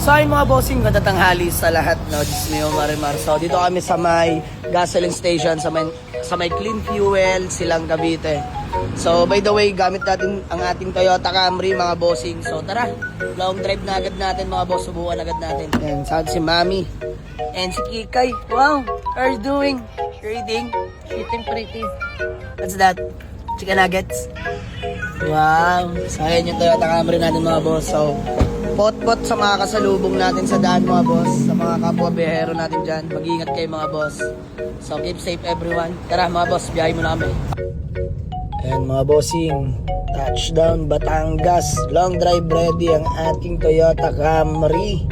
So ayun mga bossing, matatanghali sa lahat, no? Diyos mio, Marimar. So dito kami sa may gasoline station, sa may Clean Fuel, Silang Cavite. So by the way, gamit natin ang ating Toyota Camry mga bossing. So tara, long drive na agad natin mga boss, subukan agad natin. And saan si Mami? And si Kikay. Wow, how are you doing? You're eating? Eating pretty. What's that? Chicken nuggets? Wow, so ayan yung Toyota Camry natin mga boss. So pot-pot sa mga kasalubong natin sa daan mga boss, sa mga kapwa biyahero natin dyan. Mag-iingat kayo mga boss. So keep safe everyone. Tara mga boss, biyahe muna kami. Ayan mga bossing, touchdown Batangas. Long drive ready ang ating Toyota Camry.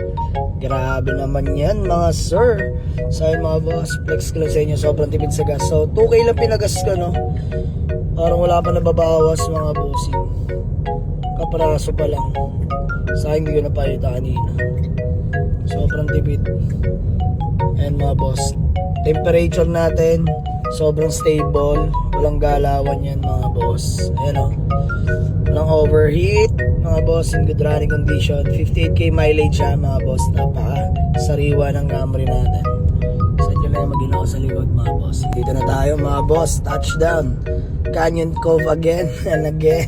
Grabe naman yan mga sir. So ayun mga boss, flex ko lang sa inyo, sobrang tipid sa gas. So 2K lang pinagas ko, no? Parang wala pa nababawas mga bossing. Kaparaso pa lang. Sa akin hindi ko napalita kanina. Sobrang tipid. And mga boss, temperature natin sobrang stable. Walang galawan yan mga boss. Ayan o. Walang overheat mga boss, in good running condition. 58k mileage siya mga boss. Napaka sariwa ng Camry natin. Saan nyo lang mag-inaw sa likod mga boss. Dito na tayo mga boss. Touchdown Canyon Cove again and again.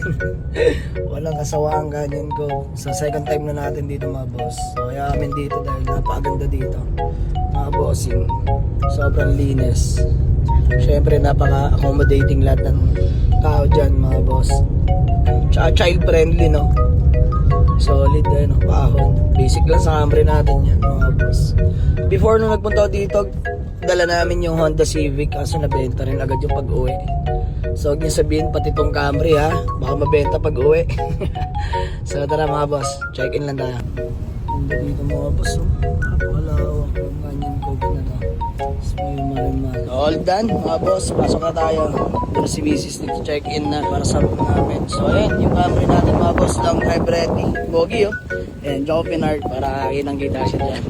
Walang kasawaang Canyon Cove. So second time na natin dito mga boss. So kaya kami dito dahil napakaganda dito mga bossing. Sobrang linis. Syempre napaka-accommodating lahat ng tao dyan mga boss. Tsaka child friendly, no? Solid eh, no? Pahon. Basic lang sa Camry natin yan mga boss. Before nung nagpunta dito, dala namin yung Honda Civic, kaso nabenta rin agad yung pag-uwi. So huwag niyo sabihin pati tong Camry ha, baka mabenta pag uwi. So tara mga boss, check in lang tayo. Dito mga boss, napakalawak yung Canyon Cove na to. All done mga boss, pasok na tayo. Pero si Mrs. nag-check in na para sa room namin. So ayan, yung Camry natin mga boss, long drive ready. Pogi oh. And Joe Pinard para kinang kita siya dyan.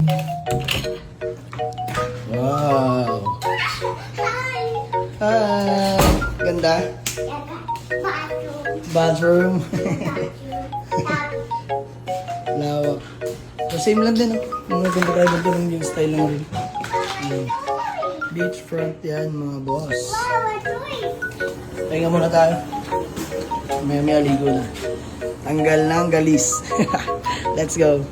Wow. Hi. Ganda. Bathroom. Lawak. So same lang din, no? Mga ganda tayo dito yung style lang rin. Beachfront yan mga boss. Pahinga muna tayo. May ligo na. Tanggal ng galis. Let's go.